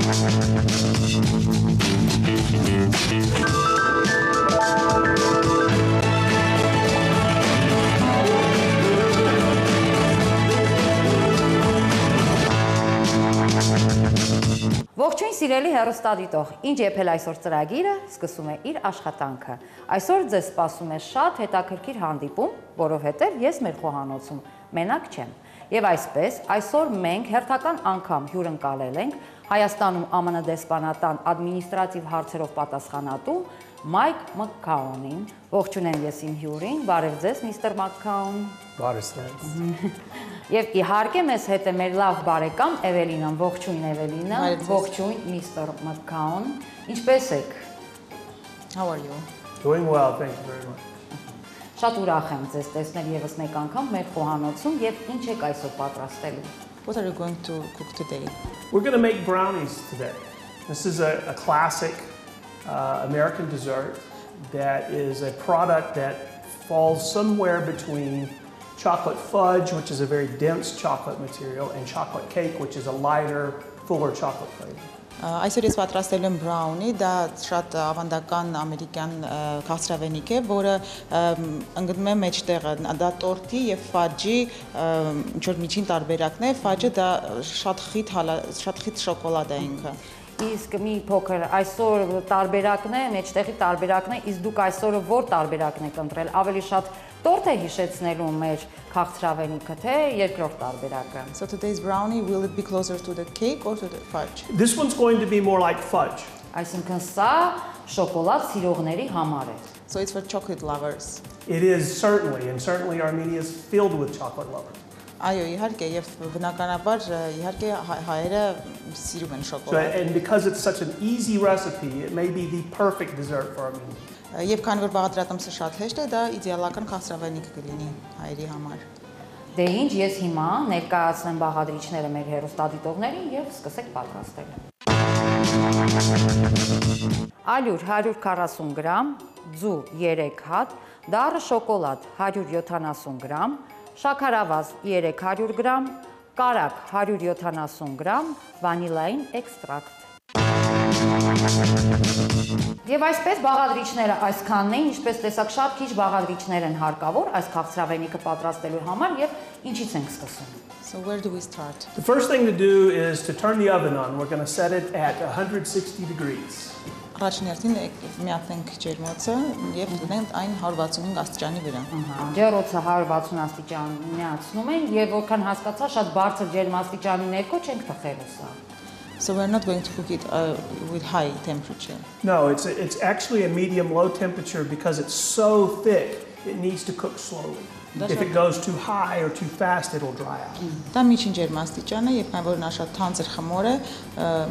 Ողջույն սիրելի հեռուստադիտող, ինչ եփել այսօր ծրագիրը սկսում է իր աշխատանքը։ Այսօր ձեզ սպասում է շատ հետաքրքիր հանդիպում, որովհետև ես մեր խոհանոցում մենակ չեմ։ Եվ այսպես, այսօր մենք հերթական անգամ հյուրընկալել ենք Հայաստանում ԱՄՆ դեսպանատան ադմինիստրատիվ հարցերով պատասխանատու Մայք Մաքքաունին։ Ողջունեմ ես իմ հյուրին, բարև ձեզ, միստր Մաքքաուն։ Բարև ձեզ։ Եվ իհարկե մեզ հետ է մեր լավ բարեկամ Էվելինան, ողջույն Էվելինա, ողջույն միստր Մաքքաուն։ Ինչպե՞ս եք։ How are you? Doing well, thank you very much. Շատ ուրախ եմ ձեզ տեսնել եւս մեկ անգամ մեր խոհանոցում եւ ինչ եք այսօր պատրաստելու։ What are you going to cook today? We're going to make brownies today. This is a classic American dessert that is a product that falls somewhere between chocolate fudge, which is a very dense chocolate material, and chocolate cake, which is a lighter, fuller chocolate flavor. Այսօր ես պատրաստել եմ brownie, դա շատ ավանդական ամերիկյան քաղցրավենիք է, որը ընկնում է մեջտեղը, դա տորտի եւ ֆաջի ինչ որ միջին տարբերակն է, ֆաջը դա շատ խիտ շոկոլադ է ինքը։ Իսկ մի փոքր այսօր տարբերակն է, մեջտեղի տարբերակն է, իսկ դուք այսօր որ տարբերակն եք ընտրել, ավելի շատ տորտ է հիշեցնելու մեր քաղցրավենիքը, թե երկրորդ տարբերակը։ So today's brownie, will it be closer to the cake or to the fudge? This one's going to be more like fudge. Այսինքն սա շոկոլադ սիրողների համար է։ So it's for chocolate lovers. It is certainly, and certainly Armenia is filled with chocolate lovers. Այո, իհարկե, եւ բնականաբար իհարկե հայերը սիրում են So, շոկոլադ։ and because it's such an easy recipe, it may be the perfect dessert for Armenia. Եվ քանի որ բաղադրատոմսը շատ հեշտ է, դա իդեալական քաղցրավենիք կլինի հայերի համար։ Դե ինչ, ես հիմա ներկայացնեմ բաղադրիչները մեր հեռուստադիտողներին եւ սկսեք պատրաստել։ Ալյուր 140 գրամ, ձու 3 հատ, դառը շոկոլադ 170 գրամ, շաքարավազ 300 գրամ, կարակ 170 գրամ, վանիլային էքստրակտ։ Եվ այսպես բաղադրիչները այսքանն են, ինչպես տեսակ շատ քիչ բաղադրիչներ են հարկավոր այս քաղցրավենիքը պատրաստելու համար եւ ինչից ենք սկսում։ So where do we start? The first thing to do is to turn the oven on. We're going to set it at 160 degrees. Առաջին հերթին միացնենք ջերմոցը եւ դնենք այն 165 աստիճանի վրա։ Ջեռոցը 160 աստիճան միացնում են եւ որքան հասկացա շատ բարձր ջերմաստիճանի ներքո չենք թխելու սա։ So we're not going to cook it with high temperature. No, it's actually a medium-low temperature because it's so thick, it needs to cook slowly. If it goes too high or too fast, it'll dry out. Դա միջին ջերմաստիճան է, եւ քանի որ նա շատ թանձր խմոր է,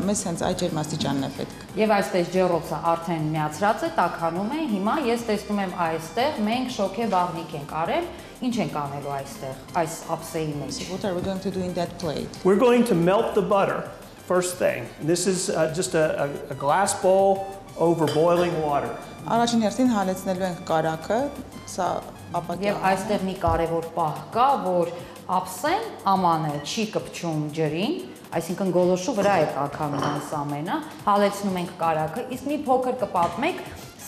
մեզ հենց այդ ջերմաստիճանն է պետք։ Եվ այսպես ջեռոցը արդեն միացրած է, տաքանում է։ Հիմա ես տեսնում եմ այստեղ մենք շոքե բաղնիկ ենք արել։ Ինչ ենք անելու այստեղ, այս ափսեի մեջ։ What are we going to do in that plate? We're going to melt the butter first thing. And this is just a glass bowl over boiling water. Առաջին հերթին հալեցնելու ենք կարակը, սա ապակյա։ Եվ այստեղ մի կարևոր պահ կա, որ ափսեն ամանը չի կպչում ջրին, այսինքն գոլորշու վրա է տաքանում այս ամենը, հալեցնում ենք կարակը, իսկ մի փոքր կպատմեք,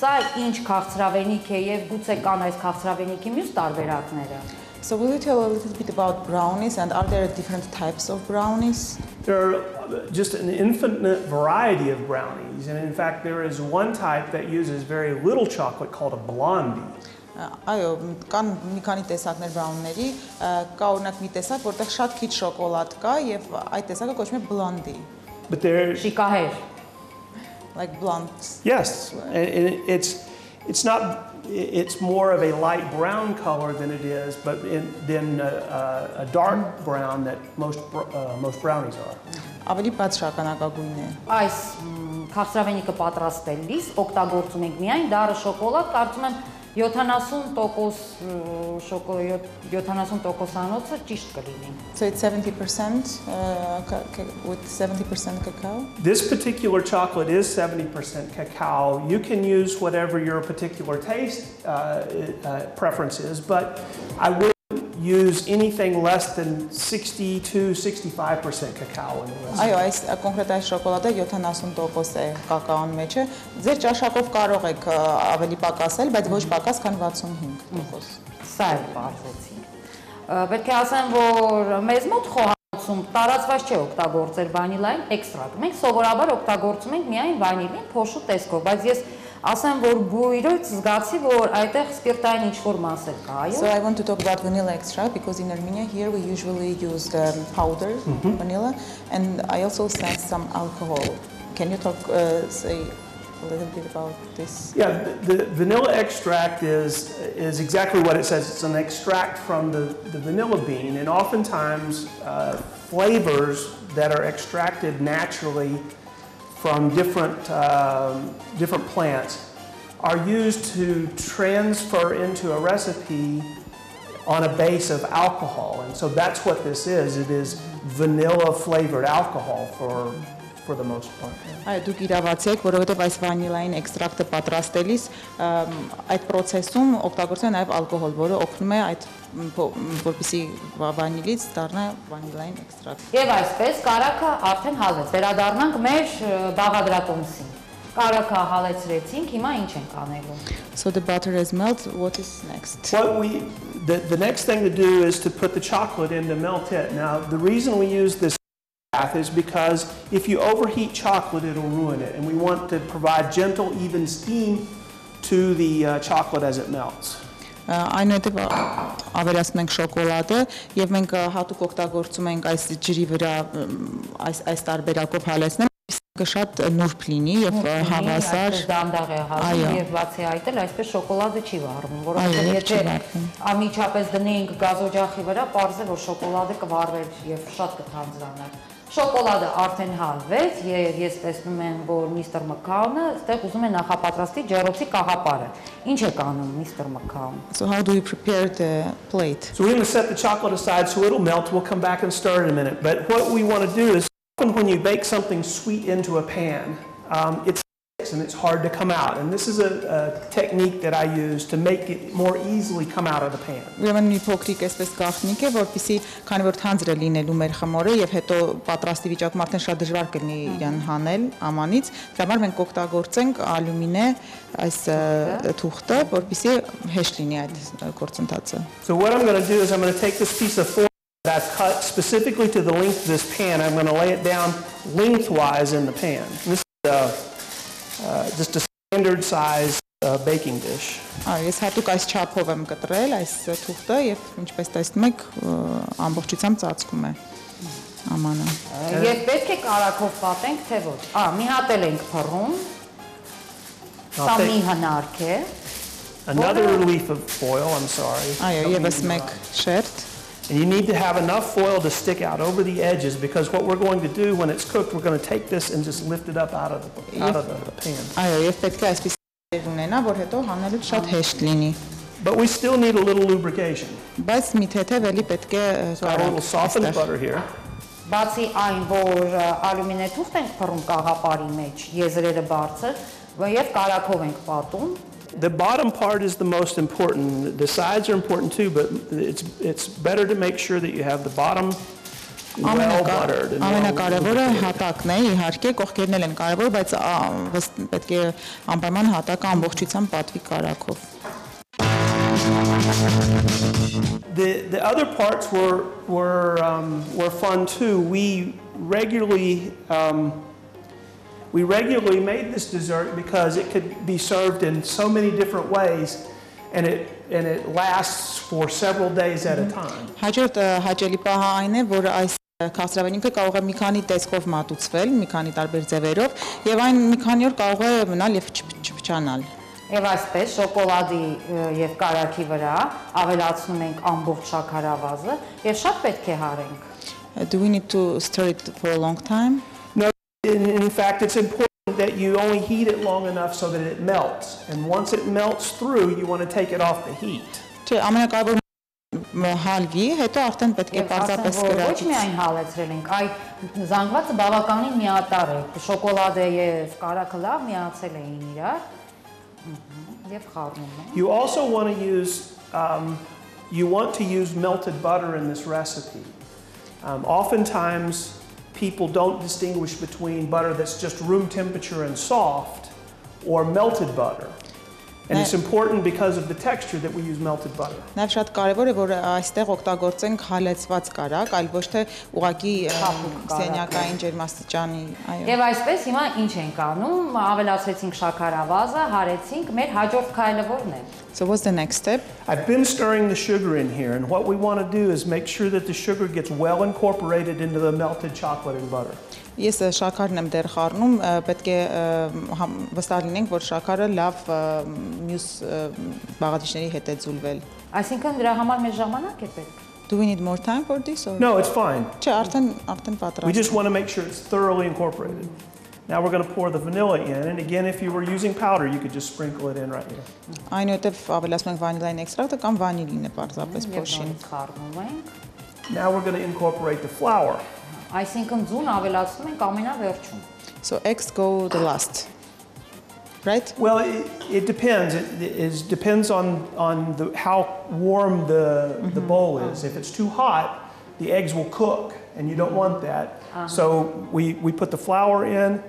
սա ինչ քաղցրավենիք է եւ գուցե կան այս քաղցրավենիքի մյուս տարբերակները։ So will you tell a little bit about brownies and are there different types of brownies? There are just an infinite variety of brownies, and in fact there is one type that uses very little chocolate called a blondie. Այո, կան մի քանի տեսակներ brownie-ների, կա օրինակ մի տեսակ, որտեղ շատ քիչ շոկոլադ կա եւ այդ տեսակը կոչվում է blondie. But there Շիկահեր։ Like blonde. Yes, and it's more of a light brown color than it is, but then a dark brown that most brownies are. Ավելի բացշականակագույն է։ Այս քաղցրավենիքը պատրաստելիս օգտագործում ենք միայն դառը շոկոլադ, կարծում եմ 70%-անոցը ճիշտ կլինի։ So it's 70% with 70% cacao? This particular chocolate is 70% cacao. You can use whatever your particular taste preference is, but I would use anything less than 60–65% cacao in the recipe. Այո, այս կոնկրետ այս շոկոլադը 70% է կակաոն մեջը։ Ձեր ճաշակով կարող եք ավելի պակասել, բայց ոչ պակաս, քան 65%։ Սա էլ բարձեցինք։ Պետք է ասեմ, որ մեզ մոտ խոհանոցում տարածված չէ օգտագործել վանիլային էքստրակտ։ Մենք սովորաբար օգտագործում ենք միայն վանիլին փոշու տեսքով, բայց ես ասեմ, որ բույրից զգացի, որ այդտեղ սպիրտային ինչ-որ մաս էլ կա, այո։ So I want to talk about vanilla extract because in Armenia here we usually use the powder vanilla and I also sense some alcohol. Can you say a little bit about this? Yeah, the vanilla extract is exactly what it says. It's an extract from the vanilla bean, and oftentimes flavors that are extracted naturally from different plants are used to transfer into a recipe on a base of alcohol, and so that's what this is. It is vanilla flavored alcohol for the most part. Այո, դուք իրավացի եք, որովհետև այս վանիլային էքստրակտը պատրաստելիս այդ process-ում օգտագործում են նաև ալկոհոլ, որը օգնում է այդ որպեսզի վանիլից դառնա վանիլային էքստրակտ։ Եվ այսպես կարագը արդեն հալվեց։ Վերադառնանք մեր բաղադրատոմսին։ Կարագը հալեցրեցինք, հիմա ինչ ենք անելու։ So the butter has melted. What is next? The next thing to do is to put the chocolate in to melt it. Now, the reason we use this bath is because if you overheat chocolate, it'll ruin it, and we want to provide gentle, even steam to the chocolate as it melts. Այնուհետև ավելացնում ենք շոկոլադը եւ մենք հատուկ օգտագործում ենք այս ջրի վրա այս տարբերակով հալեցնել, որպեսզի շատ նուրբ լինի եւ հավասար դանդաղ է հալվում եւ բացի այդ էլ այսպես շոկոլադը չի վառվում, որովհետեւ եթե անմիջապես դնեինք գազօջախի վրա, պարզ է որ շոկոլադը կվառվեր եւ շատ կթանձրանար։ Շոկոլադը արդեն հալվեց եւ ես տեսնում եմ, որ Mr. McCown-ը այստեղ ուզում է նախապատրաստի ջեռոցի կաղապարը։ Ինչ եք անում, Mr. McCown? So how do you prepare the plate? So we're going to set the chocolate aside so it'll melt. We'll come back and stir it in a minute. But what we want to do is often when you bake something sweet into a pan, it's and it's hard to come out. And this is a technique that I use to make it more easily come out of the pan. Ուրեմն մի փոքրիկ այսպես գաղտնիք է, որպեսզի քանի որ թանձր է լինելու մեր խմորը եւ հետո պատրաստի վիճակում արդեն շատ դժվար կլինի իրան հանել ամանից, դրա համար մենք կօգտագործենք ալյումինե այս թուղթը, որպեսզի հեշտ լինի այդ գործընթացը։ So what I'm going to do is I'm going to take this piece of foil that I've cut specifically to the length of this pan. I'm going to lay it down lengthwise in the pan. This is just a standard size baking dish. Ես հատուկ այս չափով եմ կտրել այս թուղթը եւ ինչպես տեսնում եք ամբողջությամբ ծածկում է ամանը։ Եվ պետք է կարագով պատենք, թե ոչ։ Մի հատ էլ ենք փռում։ Սա մի հնարք է։ Another leaf of foil, I'm sorry. Այո, եւս մեկ շերտ։ And you need to have enough foil to stick out over the edges because what we're going to do when it's cooked, we're going to take this and just lift it up out of the pan. Այո, եւ պետք է այսպես ունենա, որ հետո հանելուց շատ հեշտ լինի։ But we still need a little lubrication. Բայց մի թեթև էլի պետք է Got a little softened butter here. Բացի այն, որ ալյումինե թուղթ ենք փռում կաղապարի մեջ, եզրերը բարձր, եւ կարագով ենք պատում։ The bottom part is the most important. The sides are important too, but it's better to make sure that you have the bottom well buttered. Ամենակարևորը հատակն է, իհարկե կողքերն էլ են կարևոր, բայց պետք է անպայման հատակը ամբողջությամբ պատվի կարագով։ The other parts were fun too. We regularly made this dessert because it could be served in so many different ways, and it lasts for several days at a time. Հաջորդ հաճելի պահը այն է, որ այս քաղցրավենիքը կարող է մի քանի տեսքով մատուցվել, մի քանի տարբեր ձևերով, եւ այն մի քանի օր կարող է մնալ եւ չփչանալ։ Եվ այսպես շոկոլադի եւ կարագի վրա ավելացնում ենք ամբողջ շաքարավազը եւ շատ պետք է հարենք։ Do we need to stir it for a long time? In fact, it's important that you only heat it long enough so that it melts. And once it melts through, you want to take it off the heat. Չէ, ամենակարևորը հալվի, հետո արդեն պետք է պարզապես կրակից։ Ոչ միայն հալեցրել ենք, այ զանգվածը բավականին միատարր է։ Շոկոլադը եւ կարագը լավ միացել էին irար։ Եվ խառնում են։ You also want to you want to use melted butter in this recipe. Oftentimes, people don't distinguish between butter that's just room temperature and soft or melted butter. And it's important because of the texture that we use melted butter. Նաև շատ կարևոր է որ այստեղ օգտագործենք հալեցված կարակ, այլ ոչ թե ուղղակի սենյակային ջերմաստիճանի, այո։ Եվ այսպես հիմա ինչ ենք անում, ավելացրեցինք շաքարավազը, հարեցինք, մեր հաջորդ քայլը որն է։ So what's the next step? I've been stirring the sugar in here, and what we want to do is make sure that the sugar gets well incorporated into the melted chocolate and butter. Ես շաքարն եմ դեռ խառնում, պետք է վստահ լինենք, որ շաքարը լավ մյուս բաղադրիչների հետ է ձուլվել։ Այսինքն դրա համար մեզ ժամանակ է պետք։ Do we need more time for this or? No, it's fine. Չէ, արդեն պատրաստ։ We just want to make sure it's thoroughly incorporated. Now we're going to pour the vanilla in, and again, if you were using powder, you could just sprinkle it in right here. Այնուհետև ավելացնում ենք վանիլային էքստրակտը կամ վանիլինը պարզապես փոշին։ Խառնում ենք։ Now we're going to incorporate the flour. Այսինքն ձուն ավելացնում ենք ամենավերջում։ So eggs go the last. Right? Well, it depends. It depends on how warm the bowl is. If it's too hot, the eggs will cook, and you don't want that. So we put the flour in,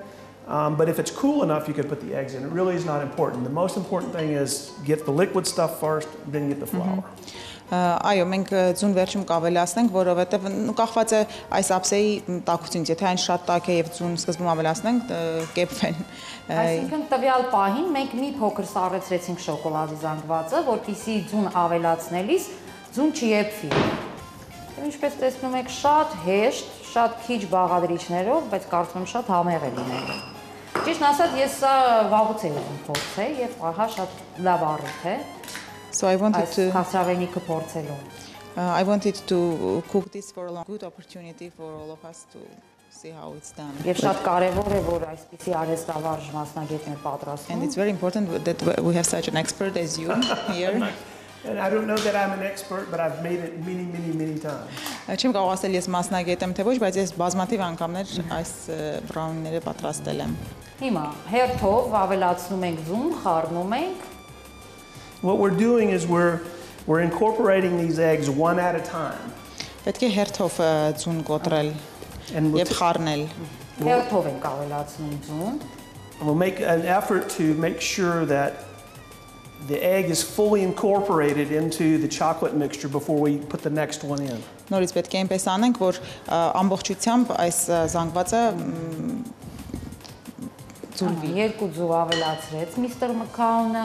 but if it's cool enough, you could put the eggs in. It really is not important. The most important thing is get the liquid stuff first, then get the flour. Այո, մենք ձուն վերջում կավելացնենք, որովհետև կախված է այս ափսեի տաքությունից, եթե այն շատ տաք է եւ ձուն սկզբում ավելացնենք, կեփվեն։ Այսինքն տվյալ պահին մենք մի փոքր սառեցրեցինք շոկոլադի զանգվածը, որպեսզի ձուն ավելացնելիս ձուն չեփվի։ Ինչպես տեսնում եք, շատ հեշտ, շատ քիչ բաղադրիչներով, բայց կարծում եմ շատ համեղ է լինելու։ Ճիշտ ասած, ես սա վաղուց եմ ուզում փորձել եւ ահա շատ լավ առիթ է։ So I wanted to cook this for a long, good opportunity for all of us to see how it's done. Եվ շատ կարևոր է որ այսպիսի արհեստավարժ մասնագետներ պատրաստում։ And it's very important that we have such an expert as you here. And I don't know that I'm an expert, but I've made it many times. Չեմ կարող ասել ես մասնագետ եմ թե ոչ, բայց ես բազմաթիվ անգամներ այս բրաունիները պատրաստել եմ։ Հիմա հերթով ավելացնում ենք ձուն, խառնում ենք։ What we're doing is we're incorporating these eggs one at a time. Պետք է հերթով ձուն կոտրել եւ խառնել։ Հերթով ենք ավելացնում ձուն։ We'll make an effort to make sure that the egg is fully incorporated into the chocolate mixture before we put the next one in. Նորից պետք է այնպես անենք, որ ամբողջությամբ այս զանգվածը ձուլվի։ Երկու ձու ավելացրեց Միստր Մքաունը,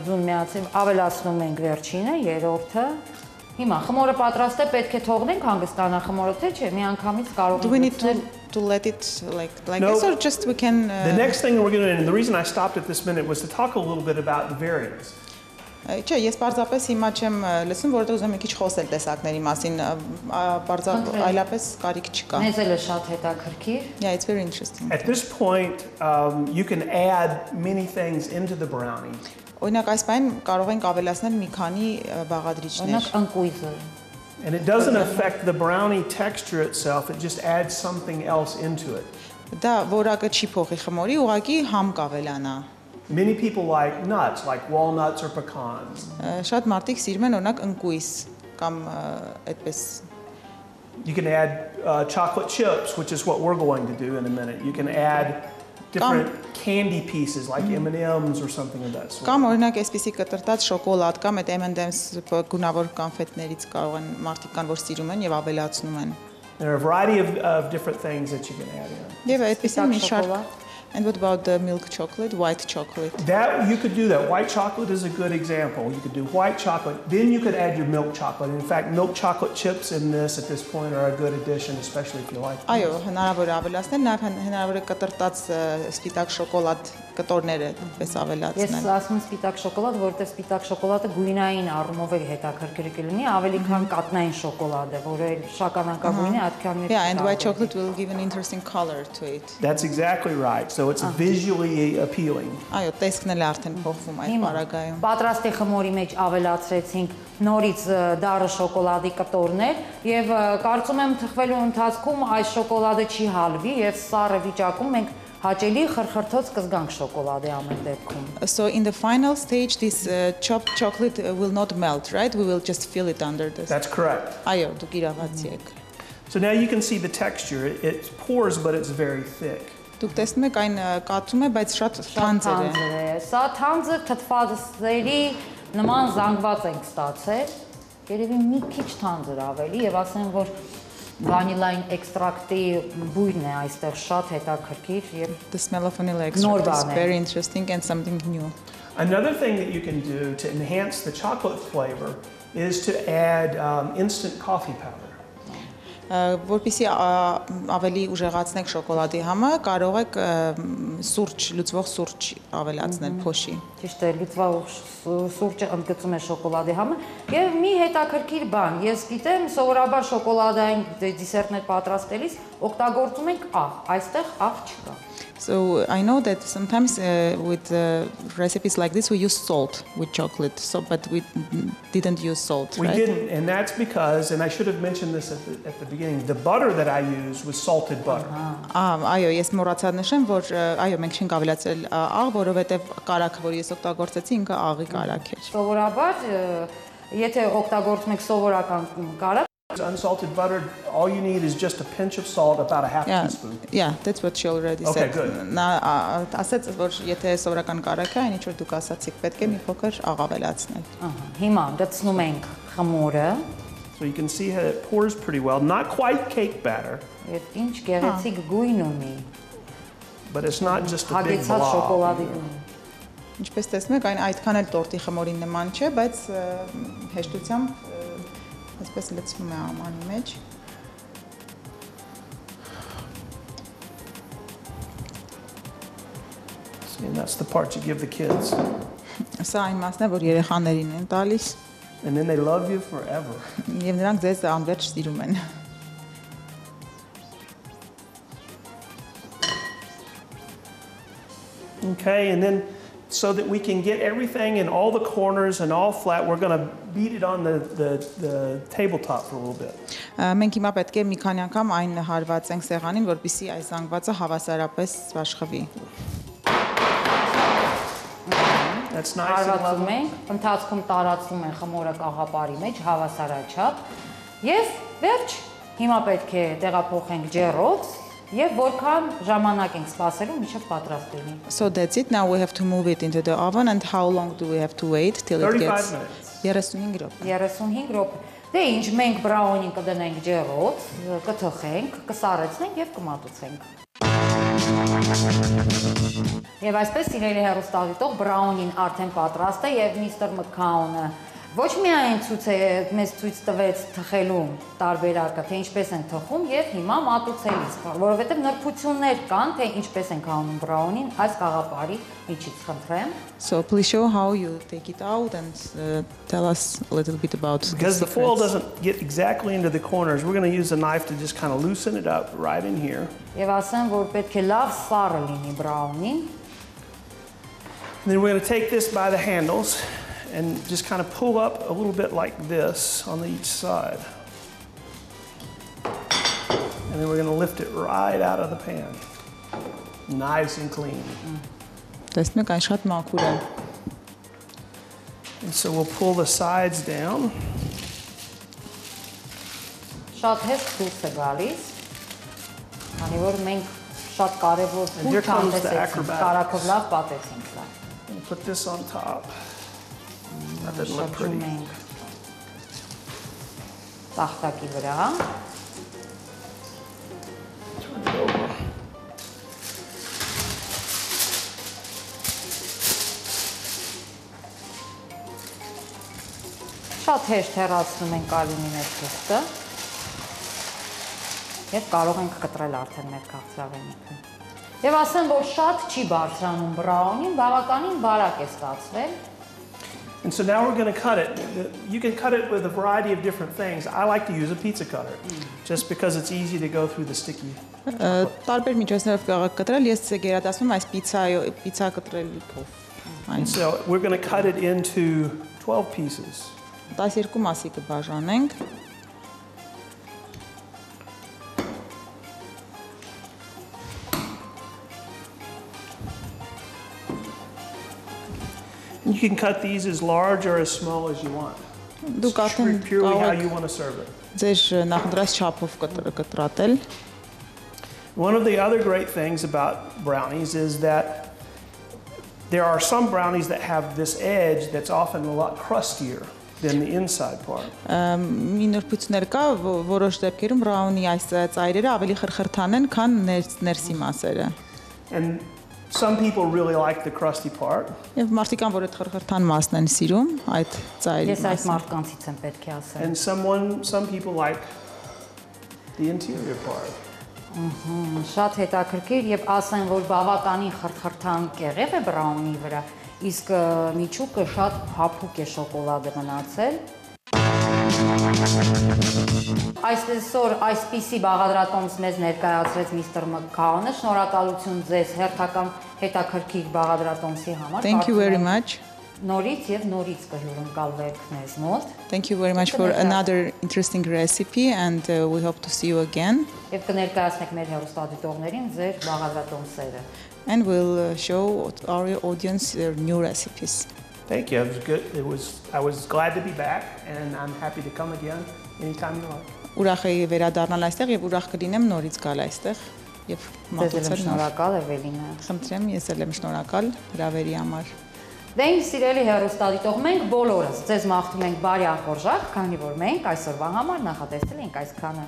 ձուն միացրին, ավելացնում ենք վերջինը, երրորդը։ Հիմա խմորը պատրաստ է, պետք է թողնենք հանգստանա խմորը, թե չէ, միանգամից կարող ենք լցնել։ To let it like this, or just we can. The next thing we're going to do, and the reason I stopped at this minute was to talk a little bit about the variants. Չէ, ես պարզապես հիմա չեմ լսում, որովհետեւ ուզում եմ մի քիչ խոսել տեսակների մասին, պարզապես այլապես կարիք չկա։ Մեզ էլ է շատ հետաքրքիր։ Yeah, it's very interesting. At this point, you can add many things into the brownie. Օրինակ այս բան կարող ենք ավելացնել մի քանի բաղադրիչներ։ Օրինակ ընկույզը։ And it doesn't affect the brownie texture itself, it just adds something else into it. Դա որակը չի փոխի խմորի, ուղղակի համ կավելանա։ Many people like nuts, like walnuts or pecans. Շատ մարդիկ սիրում են օրինակ ընկույզ կամ այդպես։ You can add chocolate chips, which is what we're going to do in a minute. You can add different candy pieces like M&Ms or something of that sort. Կամ օրինակ այսպիսի կտրտած շոկոլադ կամ այդ M&Ms գունավոր կոնֆետներից կարող են մարդիկ կան որ սիրում են եւ ավելացնում են։ There are a variety of different things that you can add in. Եվ այդպիսի մի շարք. And what about the milk chocolate, white chocolate? That you could do that. White chocolate is a good example. You could do white chocolate, then you could add your milk chocolate. In fact, milk chocolate chips in this at this point are a good addition, especially if you like them. Այո, հնարավոր է ավելացնել, նաև հնարավոր է կտրտած սպիտակ շոկոլադ կտորները պես ավելացնել։ Ես ասում եմ սպիտակ շոկոլադ, որովհետև սպիտակ շոկոլադը գույնային առումով է հետաքրքիր կլինի, ավելի քան կատնային շոկոլադը, որը շագանակագույն է, այդքան մեծ։ Yeah, and white chocolate will give an interesting color to it. That's exactly right. So it's visually appealing. Այո, տեսքն էլ արդեն փոխվում այդ պարագայում։ Պատրաստի խմորի մեջ ավելացրեցինք նորից դառը շոկոլադի կտորներ եւ կարծում եմ թխվելու ընթացքում այս շոկոլադը չի հալվի եւ սառը վիճակում մենք հաճելի խրխրթոց կզգանք շոկոլադի ամեն դեպքում։ So in the final stage, this chopped chocolate will not melt, right? We will just feel it under this. That's correct. Այո, դուք իրավացի եք։ So now you can see the texture. It pours, but it's very thick. Դուք տեսնում եք այն կաթում է, բայց շատ թանձր է։ Սա թանձր թթվածների նման զանգված ենք ստացել։ Երևի մի քիչ թանձր ավելի եւ ասեմ որ վանիլային էքստրակտի բույրն է այստեղ շատ հետաքրքիր եւ The smell of vanilla extract is very interesting and something new. Another thing that you can do to enhance the chocolate flavor is to add instant coffee powder. Որպեսզի ավելի ուժեղացնեք շոկոլադի համը, կարող եք սուրճ, լուծվող սուրճ ավելացնել փոշի։ Ճիշտ է, լուծվող սուրճը ընդգծում է շոկոլադի համը եւ մի հետաքրքիր բան, ես գիտեմ սովորաբար շոկոլադային դեսերտներ պատրաստելիս օգտագործում ենք աղ, այստեղ աղ չկա։ So I know that sometimes with recipes like this we use salt with chocolate, but we didn't use salt, right? We didn't, and that's because, and I should have mentioned this at the beginning, the butter that I used was salted butter. Այո, ես մոռացա նշեմ, որ այո, մենք չենք ավելացրել աղ, որովհետև կարագը, որ ես օգտագործեցի, ինքը աղի կարագ էր։ Սովորաբար, եթե օգտագործում եք սովորական կարագ, unsalted butter, all you need is just a pinch of salt, about a half teaspoon. Yeah, that's what she already said. Okay, good. Նա ասաց, որ եթե սովորական կարագ է, ինչ որ դուք ասացիք, պետք է մի փոքր աղ ավելացնել։ Հիմա դցնում ենք խմորը։ So you can see how it pours pretty well, not quite cake batter. Եվ ինչ գեղեցիկ գույն ունի։ But it's not just a big Հագեցած շոկոլադի blob. գույն։ Ինչպես տեսնում եք, այն այդքան էլ տորտի խմորին նման չէ, բայց հեշտությամբ այսպես լցվում է ամանի մեջ։ See, and that's the part you give the kids. Սա այն մասն է, որ երեխաներին են տալիս։ And then they love you forever. Եվ նրանք ձեզ անverջ սիրում են։ Okay, and then so that we can get everything in all the corners and all flat, we're going to beat it on the tabletop for a little bit. Մենք հիմա պետք է մի քանի անգամ այն հարվածենք սեղանին, որպեսզի այս զանգվածը հավասարապես աշխվի։ That's nice and Հարվածում level. ենք, ընթացքում տարածվում են խմորը կաղապարի մեջ հավասարաչափ եւ վերջ հիմա պետք է տեղափոխենք ջեռոց եւ որքան ժամանակ ենք սպասելու մինչեւ պատրաստ լինի։ So that's it. Now we have to move it into the oven, and how long do we have to wait till it 35 gets? minutes. 35 րոպե։ 35 րոպե։ Դե ինչ մենք բրաունին կդնենք ջեռոց, կթխենք, կսառեցնենք եւ կմատուցենք։ Եվ այսպես սիրելի հեռուստադիտող բրաունին արդեն պատրաստ է եւ միստր Մքաունը ոչ միայն մեզ ցույց տվեց թխելու տարբերակը, թե ինչպես են թխում եւ հիմա մատուցելիս, որովհետեւ նրբություններ կան, թե ինչպես են անում բրաունին այս կաղապարի միջից խնդրեմ։ So please show how you take it out and tell us a little bit about Because the foil doesn't get exactly into the corners, we're going to use a knife to just kind of loosen it up right in here. Եվ ասեմ, որ պետք է լավ սառը լինի բրաունին։ And then we're going to take this by the handles and just kind of pull up a little bit like this on each side. And then we're going to lift it right out of the pan. Nice and clean. Տեսնում եք, այն շատ մաքուր է։ And so we'll pull the sides down. Շատ հեշտ դուրս է գալիս։ Քանի որ մենք շատ կարևոր And here փուլ comes the չանտեսեցինք, acrobatics. կարակով լավ պատեցինք սա։ And put this on top. That doesn't look Շրջում pretty. ենք տախտակի վրա։ Turn it over. Շատ հեշտ հեռացնում ենք ալյումինե մեր թուղթը եւ կարող ենք կտրել արդեն մեր քաղցրավենիքը։ Եվ ասեմ, որ շատ չի բարձրանում բրաունին, բավականին բարակ է ստացվել։ And so now we're going to cut it. You can cut it with a variety of different things. I like to use a pizza cutter just because it's easy to go through the sticky. Տարբեր միջոցներով կարող եք կտրել, ես գերադասում այս պիցա կտրելիքով։ And so we're going to cut it into 12 pieces. 12 մասի կբաժանենք։ You can cut these as large or as small as you want. Դուք արդեն Purely how կարող you want to serve it. եք ձեր նախընտրած չափով կտրատել։ One of the other great things about brownies is that there are some brownies that have this edge that's often a lot crustier than the inside part. Մի նորբություններ կա, որոշ դեպքերում բրաունի այս ծայրերը ավելի խրխրթան են, քան ներսի մասերը։ And some people really like the crusty part. Եվ մարդիկ կան, որ այդ խրխրթան մասն են սիրում, այդ ծայրի Ես այդ մասը։ մարդկանցից եմ պետք է ասեմ։ And some people like the interior part. Շատ հետաքրքիր եւ ասեն, որ բավականին խրթխրթան կեղև է բրաունի վրա, իսկ միջուկը շատ հապուկ է շոկոլադը մնացել։ Այսօր այսպիսի բաղադրատոմս մեզ ներկայացրեց միստր Մքաունը, շնորհակալություն ձեզ հերթական հետաքրքիր բաղադրատոմսի համար։ Thank you very much. Նորից եւ նորից կհյուրընկալվեք մեզ մոտ։ Thank you very much for another interesting recipe and we hope to see you again. Եվ կներկայացնեք մեր հեռուստադիտողներին ձեր բաղադրատոմսերը։ And we'll show our audience their new recipes. Thank you. It was good. I was glad to be back, and I'm happy to come again anytime you like. Ուրախ եի վերադառնալ այստեղ եւ ուրախ կլինեմ նորից գալ այստեղ եւ Ձեզ շնորհակալ Էվելինա։ Խնդրեմ, ես էլ եմ շնորհակալ հրավերի համար։ Դե ինձ սիրելի հեռուստադիտող, մենք բոլորս ձեզ մաղթում ենք բարի ախորժակ, քանի որ մենք այսօրվա համար նախատեսել ենք այսքանը։